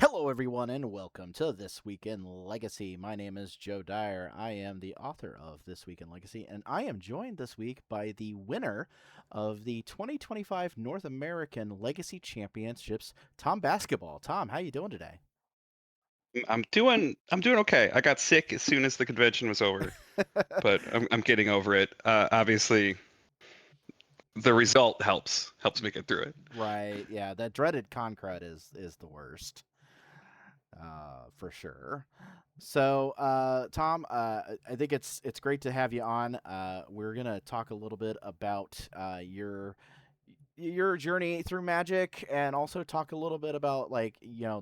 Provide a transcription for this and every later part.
Hello, everyone, and welcome to This Week in Legacy. My name is Joe Dyer. I am the author of This Week in Legacy, and I am joined this week by the winner of the 2025 North American Legacy Championships, Tom Basketball. Tom, how you doing today? I'm doing okay. I got sick as soon as the convention was over, but I'm getting over it. Obviously, the result helps me get through it. Right, yeah, that dreaded Concrete is the worst, for sure. So, Tom, I think it's great to have you on. We're gonna talk a little bit about your journey through Magic, and also talk a little bit about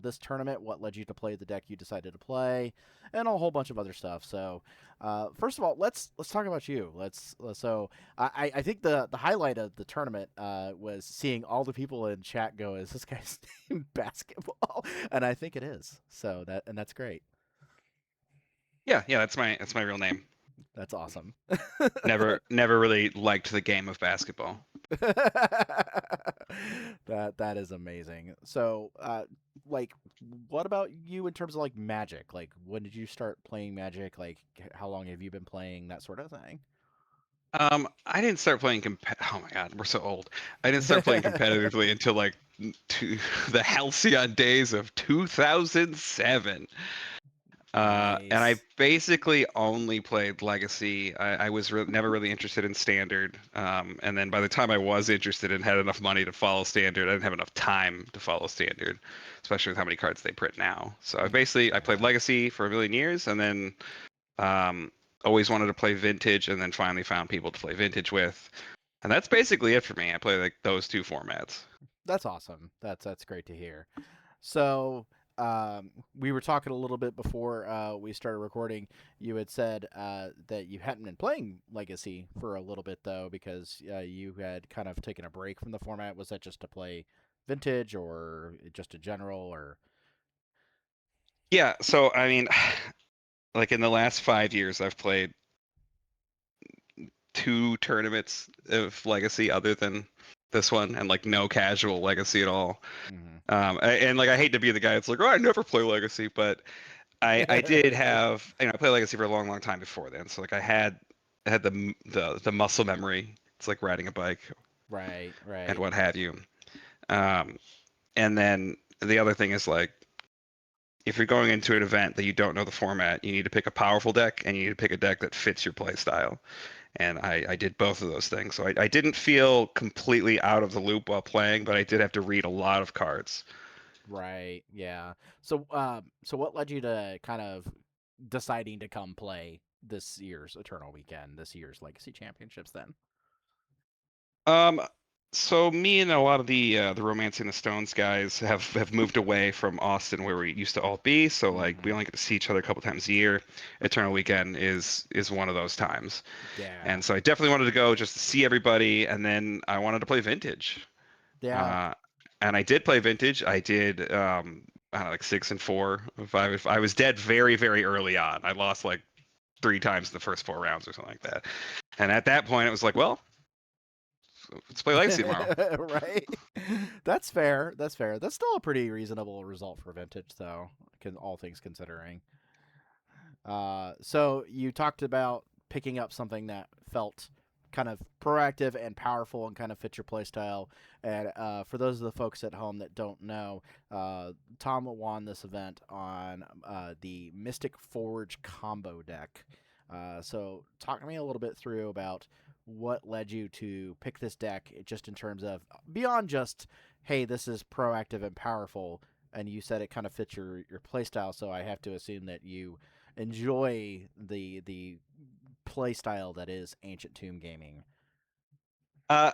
this tournament, what led you to play the deck you decided to play, and a whole bunch of other stuff. So, first of all, let's talk about you. I think the highlight of the tournament was seeing all the people in chat go, "Is this guy's name Basketball?" And I think it is. That's great. Yeah, that's my real name. That's awesome. Never really liked the game of basketball. That is amazing. So, like, what about you in terms of like Magic? Like, when did you start playing Magic? Like, how long have you been playing that sort of thing? I didn't start playing Oh my God, we're so old. I didn't start playing competitively until like to the halcyon days of 2007. And I Nice. basically only played Legacy. I was never really interested in Standard. And then by the time I was interested and had enough money to follow Standard, I didn't have enough time to follow Standard, especially with how many cards they print now. So I played Yeah. Legacy for a million years, and then um, always wanted to play Vintage, and then finally found people to play Vintage with. And that's basically it for me. I play like those two formats. That's awesome. That's great to hear. So, we were talking a little bit before we started recording. You had said that you hadn't been playing Legacy for a little bit though, because you had kind of taken a break from the format. Was that just to play Vintage, or just a general, or? Yeah, so I mean, like in the last 5 years, I've played two tournaments of Legacy other than this one, and like no casual Legacy at all. Mhm. And like I hate to be the guy that's like, oh, I never play Legacy, but I did have, I played Legacy for a long time before then. So like I had the muscle memory. It's like riding a bike Right, and right. what have you. Um, and then the other thing is like, if you're going into an event that you don't know the format, you need to pick a powerful deck and you need to pick a deck that fits your play style. And I did both of those things. So I didn't feel completely out of the loop while playing, but I did have to read a lot of cards. Right, yeah. So what led you to kind of deciding to come play this year's Eternal Weekend, this year's Legacy Championships then? Um, so me and a lot of the Romancing the Stones guys have moved away from Austin where we used to all be. So like we Mhm. only get to see each other a couple times a year. Eternal Weekend is one of those times. Yeah. And so I definitely wanted to go just to see everybody, and then I wanted to play Vintage. Yeah. Uh, and I did play Vintage. I did I don't know, like 6 and 4. If I was dead very, very early on. I lost like three times in the first 4 rounds or something like that. And at that point, it was like, well, let's play Legacy tomorrow. Right. That's fair. That's fair. That's still a pretty reasonable result for Vintage, though, all things considering. So you talked about picking up something that felt kind of proactive and powerful and kind of fit your playstyle. And for those of the folks at home that don't know, Tom won this event on the Mystic Forge combo deck. So talk to me a little bit through about what led you to pick this deck, just in terms of beyond just, hey, this is proactive and powerful. And you said it kind of fits your playstyle, so I have to assume that you enjoy the play style that is Ancient Tomb Gaming. Uh,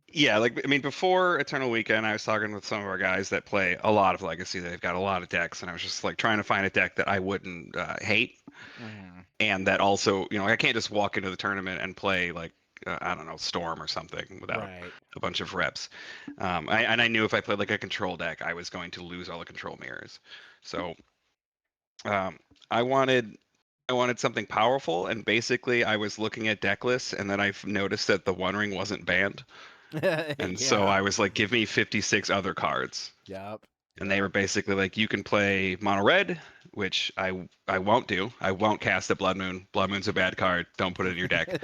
yeah, like I mean, before Eternal Weekend, I was talking with some of our guys that play a lot of Legacy. They've got a lot of decks, and I was just like trying to find a deck that I wouldn't hate, Mm-hmm. and that also, I can't just walk into the tournament and play like I don't know, Storm or something without Right. a bunch of reps. And I knew if I played like a control deck, I was going to lose all the control mirrors. So um, I wanted I wanted something powerful, and basically I was looking at deck lists, and then I noticed that the One Ring wasn't banned, and so Yeah. I was like, give me 56 other cards. Yep. and they were basically like, you can play mono red, which I won't do. I won't cast a Blood Moon. Blood Moon's a bad card. Don't put it in your deck.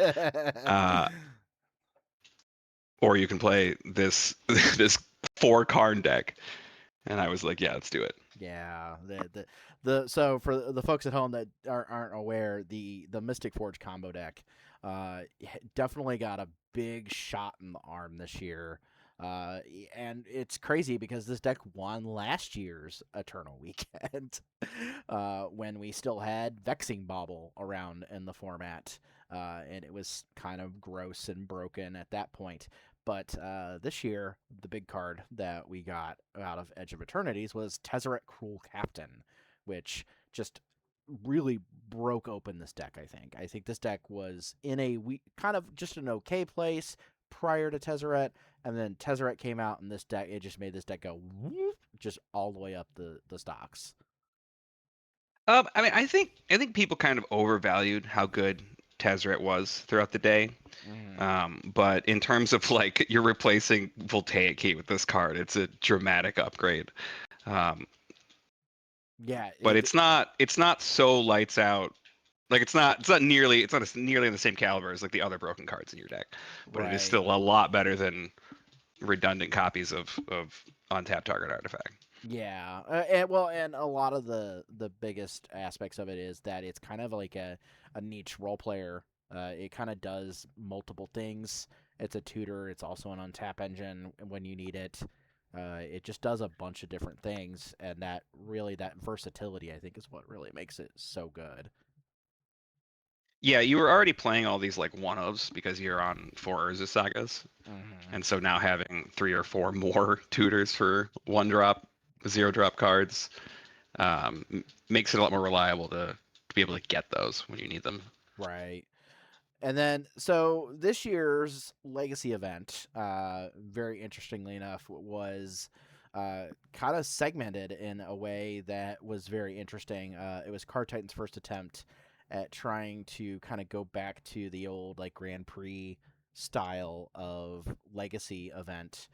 Uh, or you can play this this 4 card deck. And I was like, yeah, let's do it. Yeah, the so for the folks at home that aren't aware, the Mystic Forge combo deck definitely got a big shot in the arm this year. And it's crazy because this deck won last year's Eternal Weekend when we still had Vexing Bauble around in the format, and it was kind of gross and broken at that point. But this year, the big card that we got out of Edge of Eternities was Tezzeret Cruel Captain, which just really broke open this deck. I think this deck was in a kind of just an okay place prior to Tezzeret, and then Tezzeret came out, and this deck it just made this deck go whoop, just all the way up the stocks. I mean, I think people kind of overvalued how good Tezzeret was throughout the day. Mm-hmm. But in terms of like you're replacing Voltaic Key with this card, it's a dramatic upgrade. Um, Yeah, but it's not so lights out. Like it's not nearly in the same caliber as like the other broken cards in your deck. But it is right. still a lot better than redundant copies of untapped target artifact. Yeah, and a lot of the biggest aspects of it is that it's kind of like a niche role player. It kind of does multiple things. It's a tutor. It's also an untap engine when you need it. It just does a bunch of different things, and that versatility, I think, is what really makes it so good. Yeah, you were already playing all these like one ofs because you're on 4 Urza sagas. Hmm. And so now having 3 or 4 more tutors for 1 drop, 0 drop cards makes it a lot more reliable to be able to get those when you need them. Right. And then, so this year's legacy event, very interestingly enough, was kind of segmented in a way that was very interesting. It was Card Titan's first attempt at trying to kind of go back to the old like Grand Prix style of legacy event,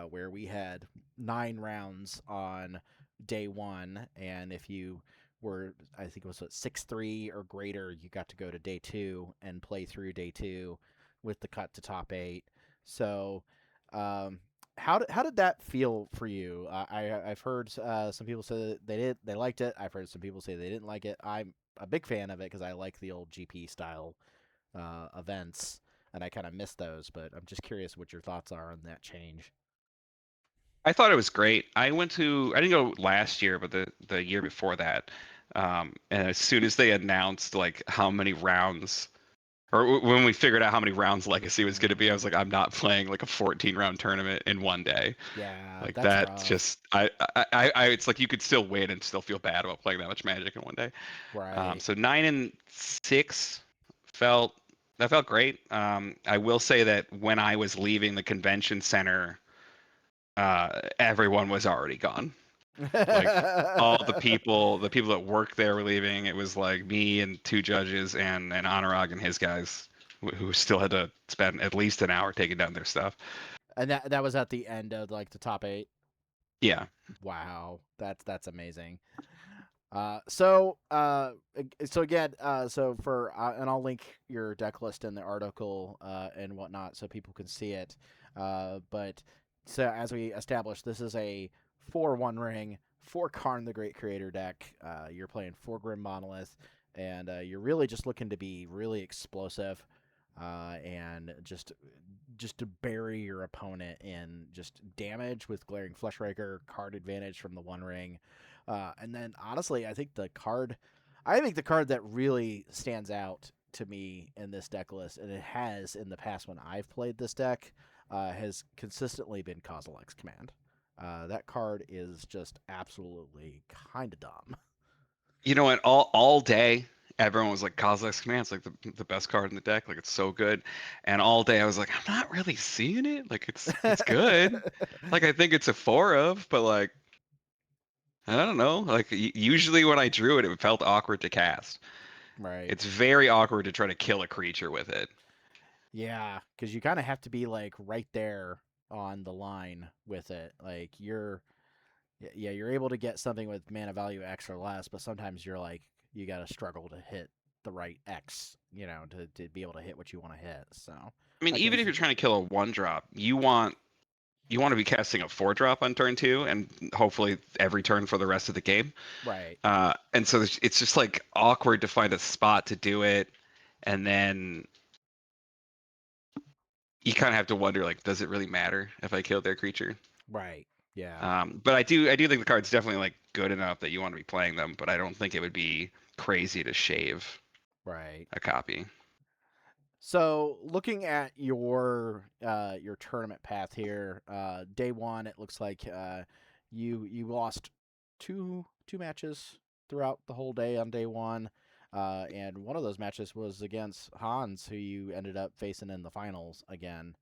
where we had 9 rounds on day one, and if you were I think it was 6-3 or greater, you got to go to day two and play through day two with the cut to top eight. So, um, how did that feel for you? I've heard some people say that they liked it. I've heard some people say they didn't like it. I'm a big fan of it because I like the old GP style events, and I kind of miss those. But I'm just curious what your thoughts are on that change. I thought it was great. I didn't go last year, but the year before that. And as soon as they announced like how many rounds, or when we figured out how many rounds Legacy was going to be, I Mm-hmm. was like, I'm not playing like a 14 round tournament in one day. Yeah, Like that's that rough. just it's like you could still win and still feel bad about playing that much Magic in one day. Right. So 9 and 6 felt that felt great. I will say that when I was leaving the convention center, everyone was already gone. Like all the people that worked there were leaving. It was like me and 2 judges and Anurag and his guys who still had to spend at least an hour taking down their stuff. And that was at the end of like the top eight. Yeah. Wow, that's amazing. So again, so for and I'll link your deck list in the article and whatnot so people can see it. But so as we established, this is a 4/1 ring for Karn the Great Creator deck. You're playing 4 Grim Monolith, and you're really just looking to be really explosive, and just to bury your opponent in just damage with Glaring Fleshraker, card advantage from the One Ring. And then honestly, I think the card that really stands out to me in this deck list, and it has in the past when I've played this deck, has consistently been Kozilek's Command. That card is just absolutely kind of dumb. You know what? All day, everyone was like, Kozilek's Command's like the best card in the deck. Like it's so good. And all day I was like, I'm not really seeing it. Like it's good. Like I think it's a 4 of, but like I don't know. Like usually when I drew it, it felt awkward to cast. Right. It's very awkward to try to kill a creature with it. Yeah, because you kind of have to be like right there on the line with it. Like Yeah, you're able to get something with mana value X or less, but sometimes you're like you got to struggle to hit the right X, to be able to hit what you want to hit. So I mean, I can even if you're see. trying to kill a 1-drop, you want to be casting a 4-drop on turn 2, and hopefully every turn for the rest of the game. Right, And so it's just like awkward to find a spot to do it, and then you kind of have to wonder, like, does it really matter if I kill their creature? right, yeah, But I do think the card's definitely like good enough that you want to be playing them, but I don't think it would be crazy to shave right. a copy. So looking at your tournament path here, day one, it looks like you lost two matches throughout the whole day on day one, and one of those matches was against Hans, who you ended up facing in the finals again.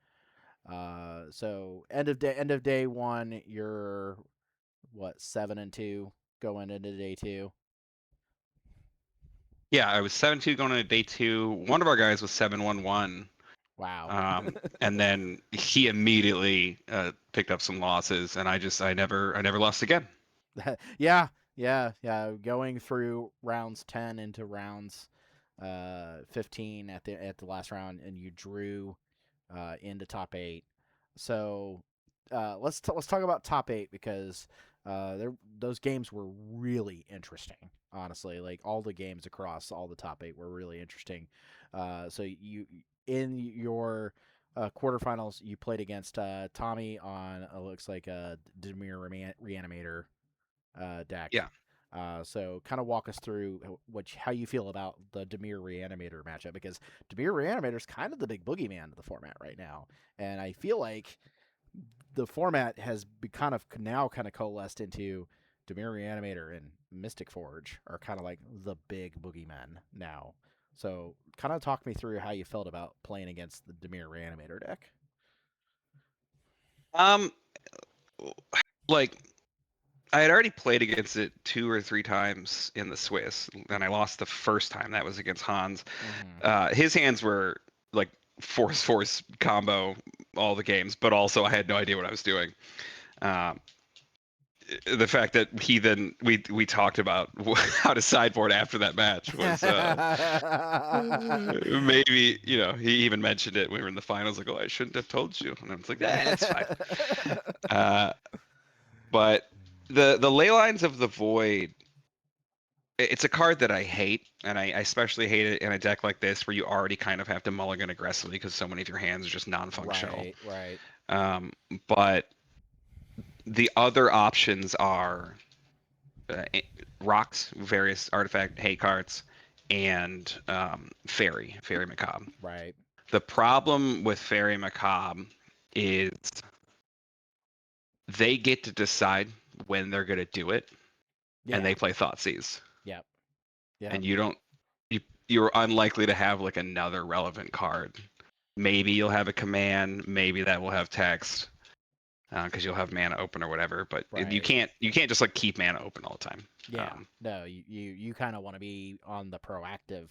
So end of day one, you're what 7-2 going into day two. Yeah, I was 7-2 going into day 2. One of our guys was 7-1-1. Wow. And then he immediately picked up some losses, and I never lost again. Yeah, yeah. Going through rounds 10 into rounds 15 at the last round, and you drew into top eight. So let's talk about top eight because those games were really interesting. Honestly, like all the games across all the top eight were really interesting. So you in your quarterfinals, you played against Tommy on looks like a Demir Reanimator deck. Yeah. So kind of walk us through how you feel about the Demir Reanimator matchup because Demir Reanimator is kind of the big boogeyman of the format right now, and I feel like the format has be kind of coalesced into Demir Reanimator and Mystic Forge are kind of like the big boogeymen now. So kind of talk me through how you felt about playing against the Demir Reanimator deck. Um, like I had already played against it 2 or 3 times in the Swiss, and I lost the first time. That was against Hans. Mm-hmm. His hands were like force combo all the games, but also I had no idea what I was doing. Um, the fact that he then we talked about how to sideboard after that match was maybe he even mentioned it when we were in the finals, like, oh, I shouldn't have told you, and I was like, it's fine. Uh, but the ley lines of the void, it's a card that I hate, and I especially hate it in a deck like this where you already kind of have to mulligan aggressively because so many of your hands are just non-functional. Right, right, Um, but the other options are uh, rocks, various artifact hate cards, and Fairy Macabre. right. The problem with Fairy Macabre is they get to decide when they're going to do it, and Yeah. they play Thoughtseize, Yep. Yep. and you're unlikely to have like another relevant card. Maybe you'll have a command, maybe that will have text, because you'll have mana open or whatever. But you Right. can't just like keep mana open all the time. Yeah. No, you kind of want to be on the proactive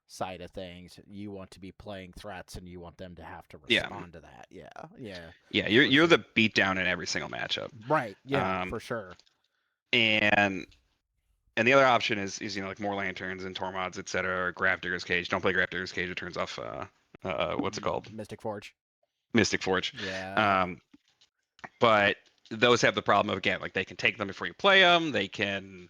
side of things. You want to be playing threats and you want them to have to Yeah, respond to that. Yeah. Yeah. yeah, you're For you're sure. the beatdown in every single matchup. Right. Yeah, Um, for sure. and the other option is like more lanterns and Tormods, etc. Or Grafdigger's Cage. Don't play Grafdigger's Cage. It turns off what's it called? Mystic Forge. Mystic Forge. Yeah. Um, but those have the problem of, again, like they can take them before you play them. They can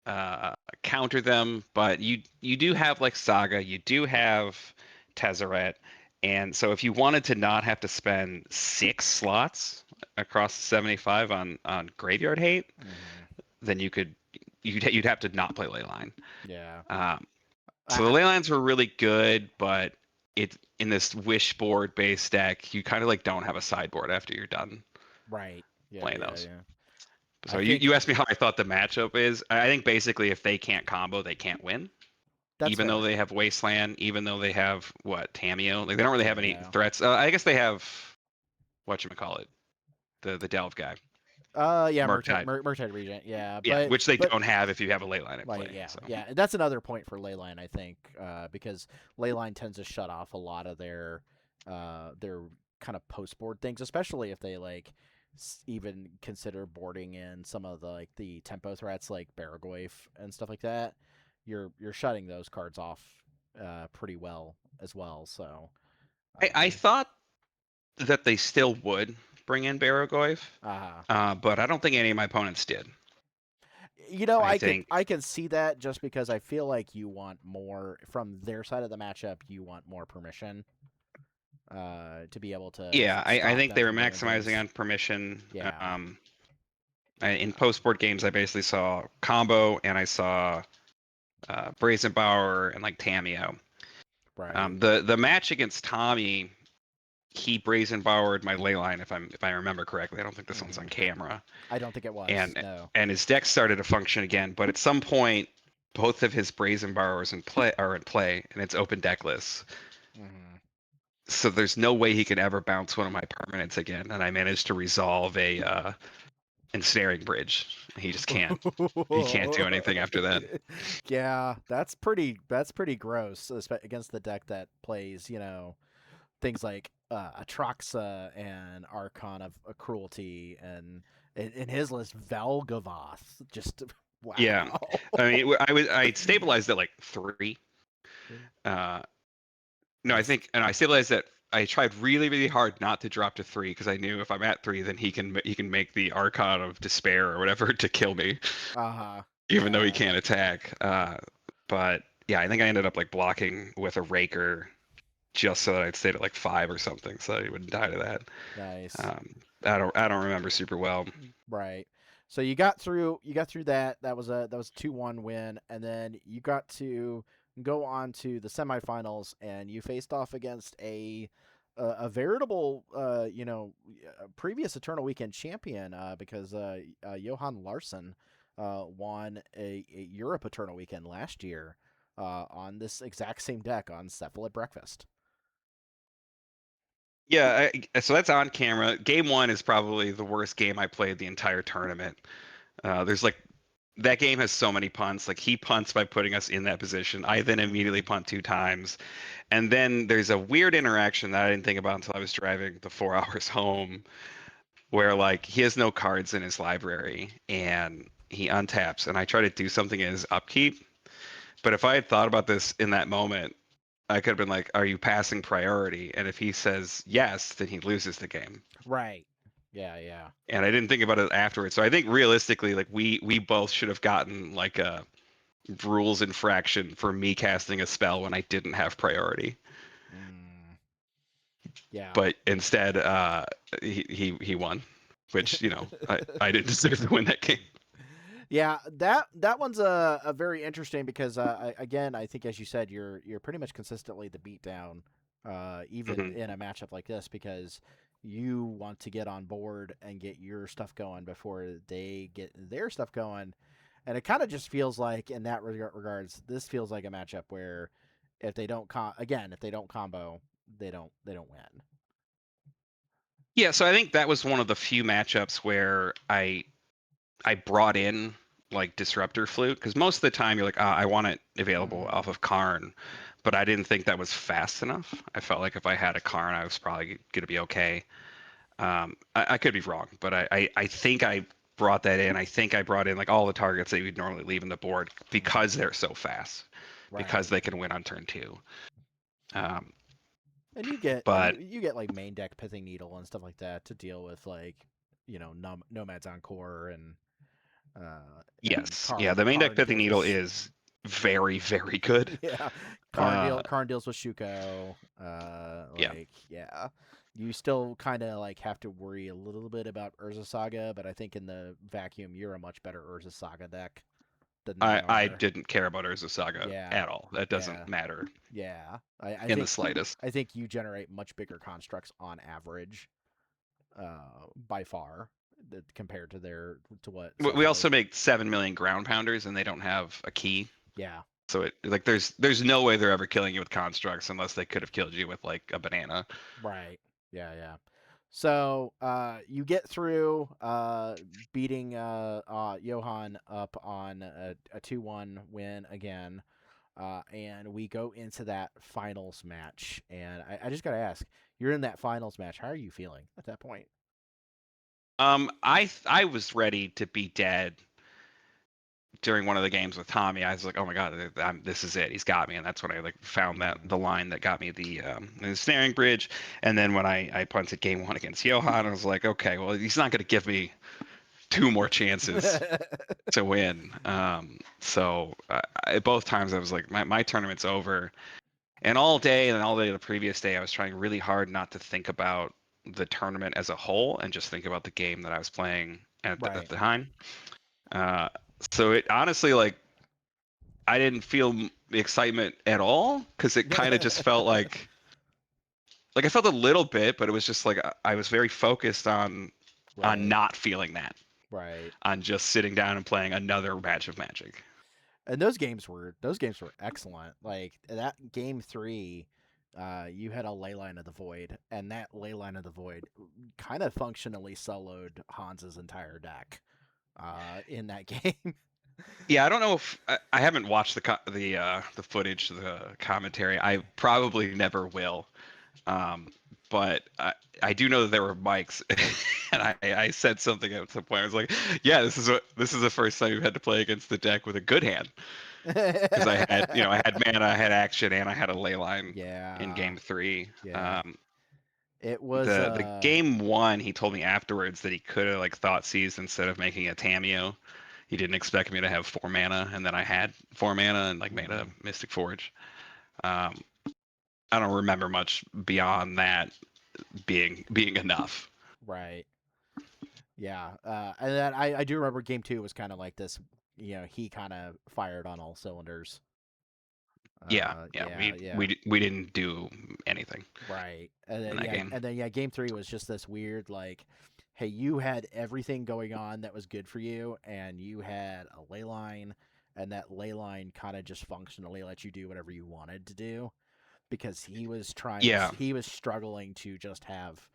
uh, counter them, but you do have like Saga. You do have Tezzeret. And so if you wanted to not have to spend 6 slots across 75 on Graveyard Hate, Hmm. then you'd have to not play Leyline. Yeah. Um, so the I, ley lines were really good, but it in this wish board based deck, you kind of like don't have a sideboard after you're done right. Yeah. playing Yeah. those. Yeah. So I you think asked me how I thought the matchup is. I think basically if they can't combo, they can't win. that's Even though fair. they have Wasteland, even though they have what Tameo, like they don't really have any Cameo. threats. I guess they have whatchamacallit, the Delve guy, Yeah, Murktide. Murktide Regent. Yeah, Yeah, but which they but don't have if you have a ley line at Like play. yeah, So yeah, that's another point for Leyline, I think, because Leyline tends to shut off a lot of their kind of post board things, especially if they like even consider boarding in some of the like the tempo threats like Baragoi and stuff like that, you're shutting those cards off pretty well as well. So, I thought that they still would bring in Baragoyf, uh, but I don't think any of my opponents did. I I could think, I can see that just because I feel like you want more from their side of the matchup. You want more permission to be able to yeah, I stop think them they were from doing maximizing things. on permission. Yeah, In yeah, post board games, I basically saw combo and I saw Brazenbauer and like Tamio. right. The match against Tommy, he Brazenbauered my ley line if I remember correctly. I don't think this one's on Hmm. camera. I don't think it was. And No. and his deck started to function again, but at some point, both of his Brazenbauers in play are in play, and it's open deck lists. Hmm. So there's no way he can ever bounce one of my permanents again. And I managed to resolve a ensnaring bridge. He just can't. He can't do anything after that. Yeah, that's pretty gross against the deck that plays, things like Atraxa and Archon of Cruelty and in his list Valgavoth. Just Yeah, wow. I mean, I stabilized at like 3. Uh, no, I Nice. think, and I stabilized at. I tried really, really hard not to drop to 3 because I knew if I'm at 3, then he can make the Archon of Despair or whatever to kill me, Uh-huh. even though he Yeah. can't attack. But yeah, I think I ended up like blocking with a Raker just so that I'd stayed at like 5 or something, so he wouldn't die to that. Nice. Um, I don't remember super well. Right. So you got through that. That was 2-1 win, and then you got to go on to the semifinals, and you faced off against a veritable previous Eternal Weekend champion because Johan Larson won a Europe Eternal Weekend last year on this exact same deck on Cephalid Breakfast. Yeah, so that's on camera. Game 1 is probably the worst game I played the entire tournament. There's like that game has so many punts. Like he punts by putting us in that position. I then immediately Hmm. punt 2 times, and then there's a weird interaction that I didn't think about until I was driving the 4 hours home, where like he has no cards in his library and he untaps, and I try to do something in his upkeep. But if I had thought about this in that moment, I could have been like, "Are you passing priority?" And if he says yes, then he loses the game. Right. Yeah. Yeah. And I didn't think about it afterwards. So I think realistically, like we both should have gotten like a rules infraction for me casting a spell when I didn't have priority. Mm, yeah. But instead, he won, which I didn't deserve to win that game. Yeah, that one's a very interesting because again, I think as you said, you're pretty much consistently the beatdown, even Hmm. in a matchup like this because you want to get on board and get your stuff going before they get their stuff going, and it kind of just feels like in that regards, this feels like a matchup where if they don't if they don't combo, they don't win. Yeah, so I think that was one of the few matchups where I brought in like disruptor flute because most of the time you're like, I want it available off Hmm. of Karn, but I didn't think that was fast enough. I felt like if I had a Karn, I was probably gonna be okay. I could be wrong, but I think I brought that in. I think I brought in like all the targets that you'd normally leave on the board because Hmm. they're so fast, because Right. they can win on turn 2. Um, And but you get like main deck pithing needle and stuff like that to deal with like nomads on core and yes, yeah, the main deck Karn Pithing deals Needle with is very, very good. yeah Uh, Karn deals with Shuko yeah, yeah you still kind of like have to worry a little bit about Urza Saga, but I think in the vacuum you're a much better Urza Saga deck than they I are. didn't care about Urza Saga Yeah, at all. That doesn't yeah, matter yeah. in the slightest. I think you generate much bigger constructs on average by far compared to their to what We Cephalid. also make 7 million ground pounders, and they don't have a key. Yeah, So it like there's no way they're ever killing you with constructs unless they could have killed you with like a banana. right. Yeah, yeah. So you get through beating Johan up on a 2-1 win again, and we go into that finals match. And I just gotta ask, you're in that finals match. How are you feeling at that point? I was ready to be dead during one of the games with Tommy. I was like, oh my god, this is it. He's got me, and that's when I like found that Mm. the line that got me the snaring bridge. And then when I punted game one against Johan, I was like, okay, well he's not going to give me two more chances to win. So both times I was like, my tournament's over. And all day the previous day, I was trying really hard not to think about the tournament as a whole and just think about the game that I was playing at Right. the time. Uh, so it honestly, like, I didn't feel the excitement at all because it kind of just felt like I felt a little bit, but it was just like I was very focused on Right. not feeling that, Right. on just sitting down and playing another match of Magic. And those games were excellent. Like that game three, you had a Leyline of the Void, and that Leyline of the Void kind of functionally soloed Hans's entire deck in that game. Yeah, I don't know if I haven't watched the footage, the commentary. I probably never will. Um, but I do know that there were mics, and I said something at some point. I was like, "Yeah, this is the first time we've had to play against the deck with a good hand because I had I had mana, I had action, and I had a ley line in Yeah, game three." yeah. It was The game one, he told me afterwards that he could have like thought seized instead of making a Tameo. He didn't expect me to have 4 mana, and then I had 4 mana and like made a mhm, Mystic Forge. Um, I don't remember much beyond that being enough. right. Yeah, and then I do remember game two was kind of like this. He kind of fired on all cylinders. Yeah, yeah, Yeah, yeah. we didn't do anything Right. And in then that yeah, game. and then yeah, game 3 was just this weird like hey, you had everything going on that was good for you and you had a ley line and that ley line kind of just functionally let you do whatever you wanted to do because Yeah, he was struggling to just have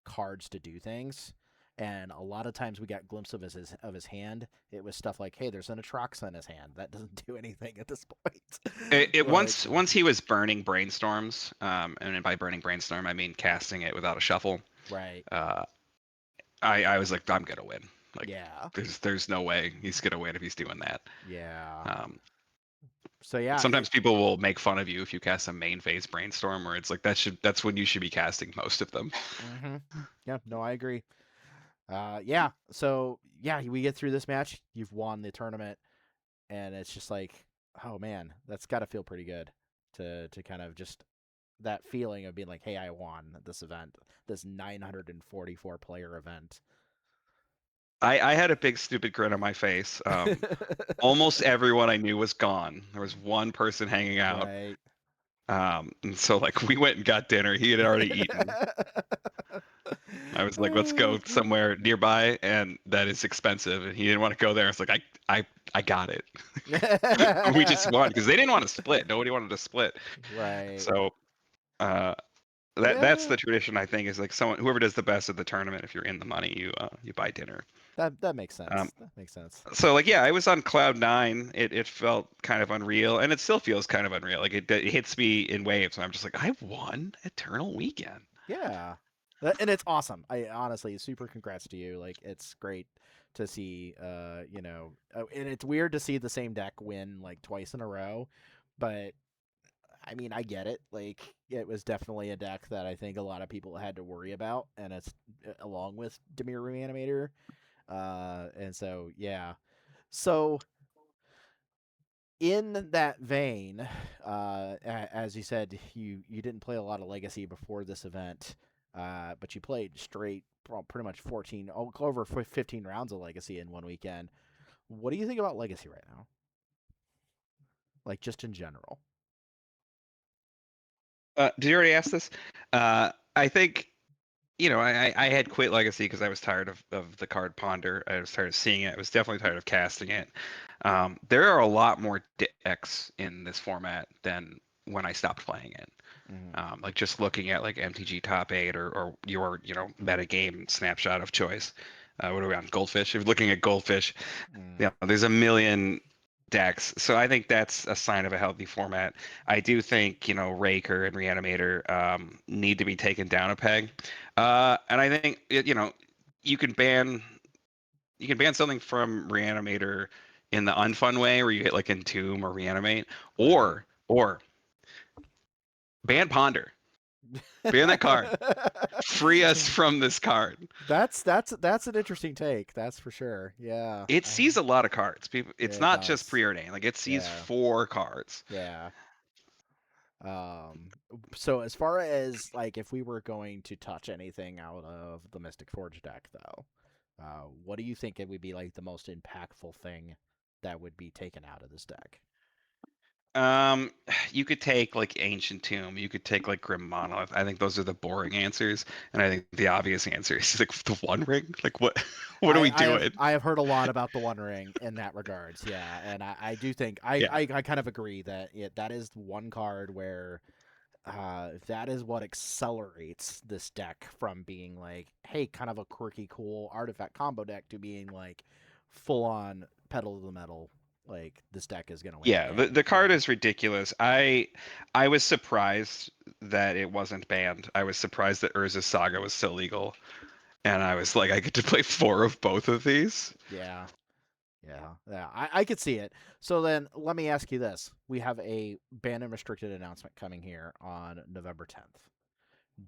cards to do things. And a lot of times we got glimpse of his hand. It was stuff like, "Hey, there's an Atroxa in his hand. That doesn't do anything at this point." it like, once he was burning brainstorms, and by burning brainstorm I mean casting it without a shuffle. right. Uh, I was like, I'm gonna win. Like, Yeah. there's no way he's gonna win if he's doing that. Yeah. Um, So yeah, Sometimes people will make fun of you if you cast a main phase brainstorm, where it's like that's when you should be casting most of them. mm-hmm. Yeah, no, I agree. Yeah. So yeah, we get through this match. You've won the tournament, and it's just like, oh man, that's got to feel pretty good to kind of just that feeling of being like, hey, I won this event, this 944 player event. I had a big stupid grin on my face. Almost everyone I knew was gone. There was one person hanging out. right. And so like we went and got dinner. He had already eaten. I was like, let's go somewhere nearby, and that is expensive. And he didn't want to go there. I was like, I got it. We just won because they didn't want to split. Nobody wanted to split. right. So uh, that's Yeah. the tradition. I think is like someone whoever does the best at the tournament. If you're in the money, you buy dinner. That makes Um, sense. That makes sense. so like yeah, I was on cloud nine. It felt kind of unreal, and it still feels kind of unreal. Like it hits me in waves. And I'm just like, I won Eternal Weekend. Yeah. And it's awesome. I honestly super congrats to you. Like it's great to see and it's weird to see the same deck win like twice in a row, but I mean, I get it. Like it was definitely a deck that I think a lot of people had to worry about and it's along with Demir Reanimator. And so yeah. So in that vein, as you said, you didn't play a lot of Legacy before this event, but you played straight, pretty much 14, over 15 rounds of Legacy in one weekend. What do you think about Legacy right now? Like just in general. Did you already ask this? I think I had quit Legacy because I was tired of the card Ponder. I was tired of seeing it. I was definitely tired of casting it. There are a lot more decks in this format than when I stopped playing it. Mm-hmm. Like just looking at like MTG Top 8 or your metagame snapshot of choice. What are we on? Goldfish. If you're looking at Goldfish, Mm. yeah, there's a million decks. So I think that's a sign of a healthy format. I do think, Raker and Reanimator need to be taken down a peg. And I think, you can ban something from Reanimator in the unfun way where you hit like Entomb or Reanimate, Right. or ban Ponder. Ban that card. Free us from this card. That's an interesting take. That's for sure. Yeah. It sees a lot of cards. People, it's It not just does. preordained. Like it sees Yeah. 4 cards. Yeah. Um, so as far as like if we were going to touch anything out of the Mystic Forge deck, though, what do you think it would be like the most impactful thing that would be taken out of this deck? Um, you could take like Ancient Tomb. You could take like Grim Monolith. I think those are the boring answers, and I think the obvious answer is like the One Ring. Like what? What are we doing? I have heard a lot about the One Ring in that regards, yeah, and I do think Yeah, I kind of agree that that is one card where that is what accelerates this deck from being like, hey, kind of a quirky, cool artifact combo deck to being like full on pedal to the metal. Like this deck is gonna win the yeah. The game. the card Yeah, is ridiculous. I was surprised that it wasn't banned. I was surprised that Urza's Saga was still legal, and I was like, I get to play 4 of both of these. yeah, yeah. I could see it. So then let me ask you this: we have a ban and restricted announcement coming here on November 10th.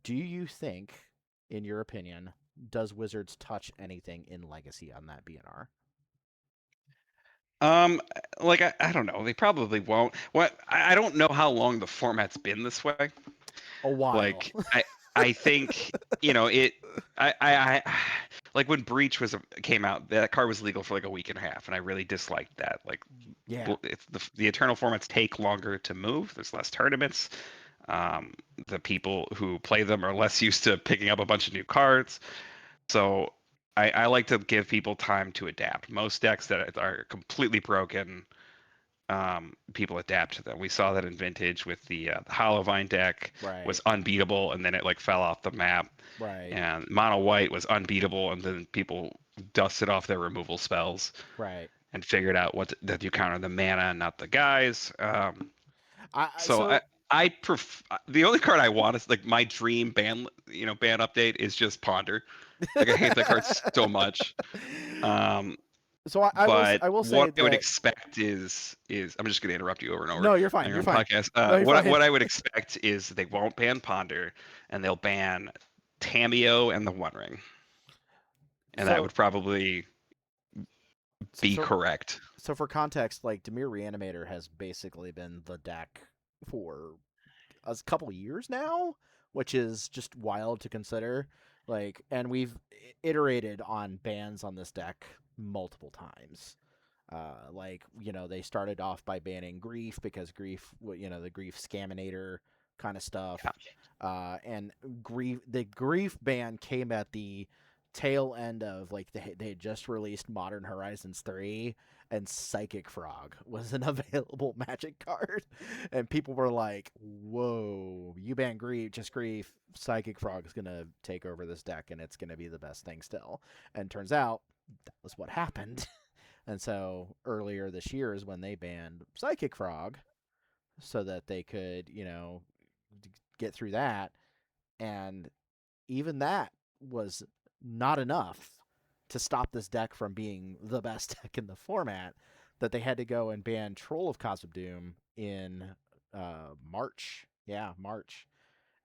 Do you think, in your opinion, does Wizards touch anything in Legacy on that BNR? Um, like I don't know. They probably won't. What I don't know how long the format's been this way. A while. Like I think it. I like when Breach came out. That card was legal for like a week and a half, and I really disliked that. Like, Yeah, it's the Eternal formats take longer to move. There's less tournaments. Um, the people who play them are less used to picking up a bunch of new cards. So I like to give people time to adapt. Most decks that are completely broken, people adapt to them. We saw that in Vintage with the Hollowvine deck right, was unbeatable, and then it like fell off the map. right, And Mono White was unbeatable, and then people dusted off their removal spells right. and figured out that you counter the mana and not the guys. So I So the only card I want is like my dream ban update is just Ponder. Like I hate that card so much. Um, so but I will say what I would that expect is I'm just going to interrupt you over and over no, you're on fine. your You're own fine. podcast. No, you're fine. What I would expect is they won't ban Ponder, and they'll ban Tameo and the One Ring, and that So would probably so be so correct. so for context, like Demir Reanimator has basically been the deck for a couple years now, which is just wild to consider. Like, and we've iterated on bans on this deck multiple times. Like, they started off by banning Grief because Grief, the Grief Scaminator kind of stuff. Yeah, And the Grief ban came at the tail end of like they had just released Modern Horizons 3 and Psychic Frog was an available Magic card, and people were like, "Whoa, you ban Grief, just Grief. Psychic Frog is gonna take over this deck, and it's gonna be the best thing still." And turns out that was what happened. And so earlier this year is when they banned Psychic Frog, so that they could, get through that. And even that was not enough to stop this deck from being the best deck in the format, that they had to go and ban Troll of Cosmic Doom in March. Yeah, March.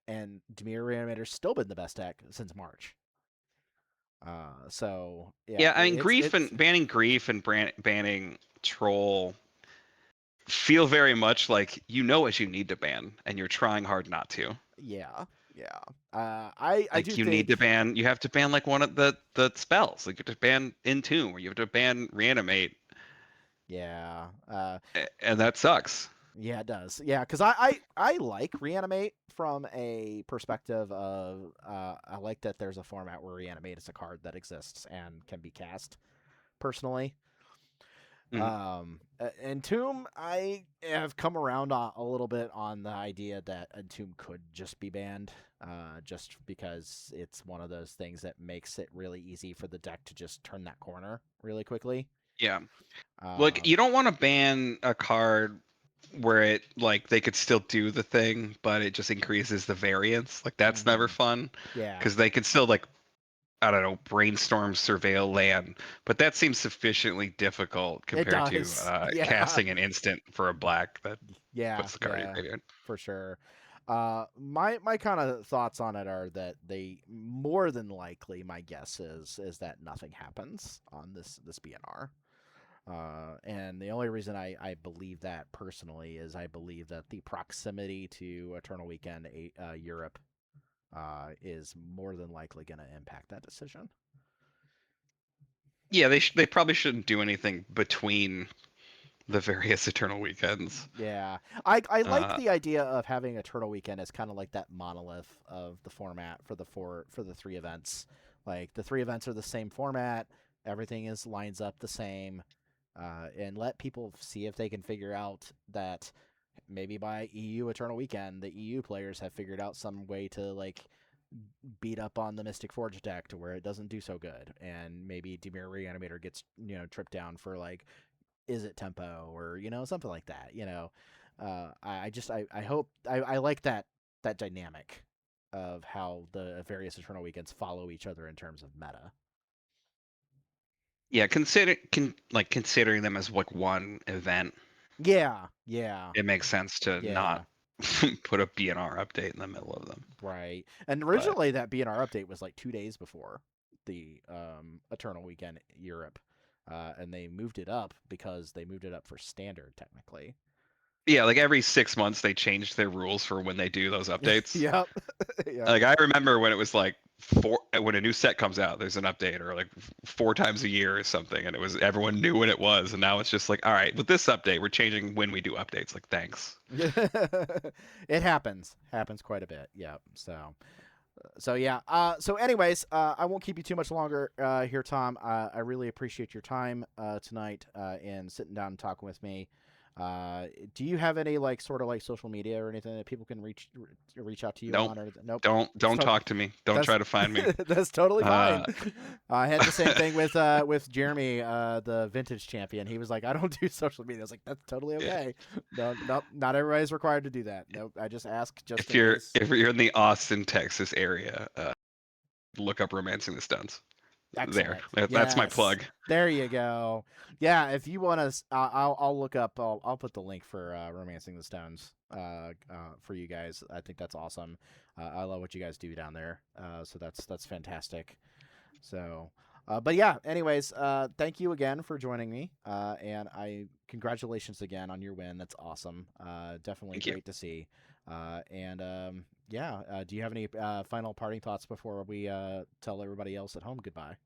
And Demir Reanimator's still been the best deck since March. So yeah, yeah. I mean, it's banning Grief and banning Troll feel very much like you know what you need to ban, and you're trying hard not to. yeah, yeah. I Like do you need to think ban, you have to ban like one of the spells. Like you have to ban Entomb, or you have to ban Reanimate, yeah. and that sucks. Yeah, it does. Yeah, because I like Reanimate from a perspective of I like that there's a format where Reanimate is a card that exists and can be cast personally. Mhm. Entomb, I have come around a little bit on the idea that Entomb could just be banned, just because it's one of those things that makes it really easy for the deck to just turn that corner really quickly. Yeah. Like you Um, don't want to ban a card where it like they could still do the thing, but it just increases the variance. Like that's never mhm. fun Yeah, because they can still like I don't know, brainstorm, surveil land, but that seems sufficiently difficult It compared to does. Yeah. casting an instant for a black that Yeah, puts the card in your yeah, graveyard. for sure. My kind of thoughts on it are that they more than likely, my guess is that nothing happens on this BNR. And the only reason I believe that personally is I believe that the proximity to Eternal Weekend Europe is more than likely going to impact that decision. Yeah, they probably shouldn't do anything between the various Eternal Weekends. Yeah, I like Uh, the idea of having Eternal Weekend as kind of like that monolith of the format for the three events. Like the three events are the same format, everything is lines up the same, and let people see if they can figure out that maybe by EU Eternal Weekend, the EU players have figured out some way to like beat up on the Mystic Forge deck to where it doesn't do so good, and maybe Demir Reanimator gets tripped down for like is it tempo or something like that. I hope I like that dynamic of how the various Eternal Weekends follow each other in terms of meta. yeah, considering them as like one event, Yeah, yeah, it makes sense to not yeah. put a BNR update in the middle of them. Right. And But originally that BNR update was like 2 days before the Eternal Weekend Europe, and they moved it up because they moved it up for standard technically. yeah, like every 6 months they changed their rules for when they do those updates. Yep. Yep. Like I remember when it was like when a new set comes out, there's an update, or like 4 times a year or something, and it was everyone knew when it was, and now it's just like, all right, with this update, we're changing when we do updates. Like, thanks. It happens quite a bit. Yeah. So yeah. So anyways, I won't keep you too much longer here, Tom. I really appreciate your time tonight and sitting down and talking with me. Do you have any like sort of like social media or anything that people can reach out to you Nope. on? Or nope. That's Don't talk to me. Don't that's try to find me. that's totally fine. Uh, I had the same thing with Jeremy, the vintage champion. He was like, I don't do social media. I was like, that's totally yeah. okay. No, nope, not everybody's required to do that. Nope. I just ask just If in you're case. if you're in the Austin, Texas area, look up "Romancing the Stones." There, Excellent. that's my Yes. plug. There you go. Yeah, if you want to, I'll look up. I'll put the link for "Romancing the Stones" for you guys. I think that's awesome. I love what you guys do down there. So that's fantastic. So, but yeah. Anyways, thank you again for joining me. And I congratulations again on your win. That's awesome. Definitely Thank you. great to see. And yeah. Do you have any final parting thoughts before we tell everybody else at home goodbye?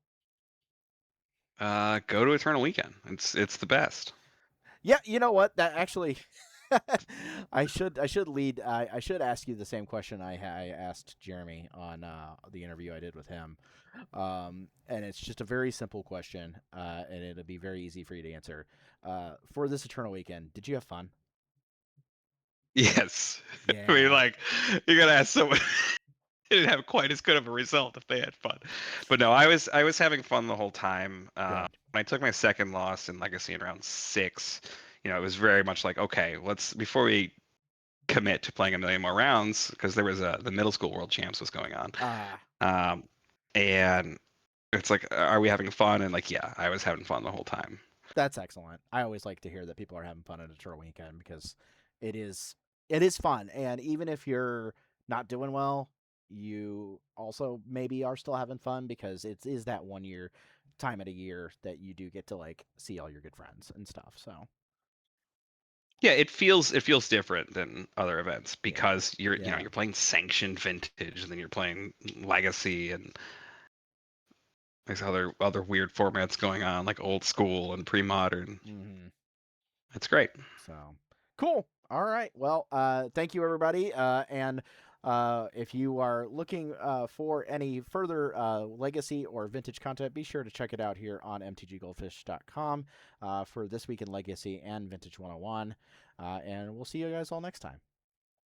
Go to Eternal Weekend. It's the best. Yeah, you know what? That actually, I should lead. I should ask you the same question I asked Jeremy on the interview I did with him. And it's just a very simple question, and it'll be very easy for you to answer. For this Eternal Weekend, did you have fun? Yes. I mean, Yeah, like, you gotta ask someone. They didn't have quite as good of a result if they had fun. But no, I was having fun the whole time. good. When I took my second loss in Legacy in round 6, it was very much like, okay, let's before we commit to playing a million more rounds, because there was the middle school world champs was going on. Ah, Um, and it's like, are we having fun? And like, yeah, I was having fun the whole time. that's excellent. I always like to hear that people are having fun at a tour weekend because it is it is fun, and even if you're not doing well, you also maybe are still having fun because it is that 1 year time of the year that you do get to like see all your good friends and stuff. So Yeah, it feels different than other events yeah, because you're you know yeah, you're playing sanctioned vintage, and then you're playing legacy, and there's other weird formats going on like old school and pre-modern. hmm It's great. so cool. All right. Well, thank you everybody, and. If you are looking for any further legacy or vintage content, be sure to check it out here on mtggoldfish.com for This Week in Legacy and Vintage 101. And we'll see you guys all next time.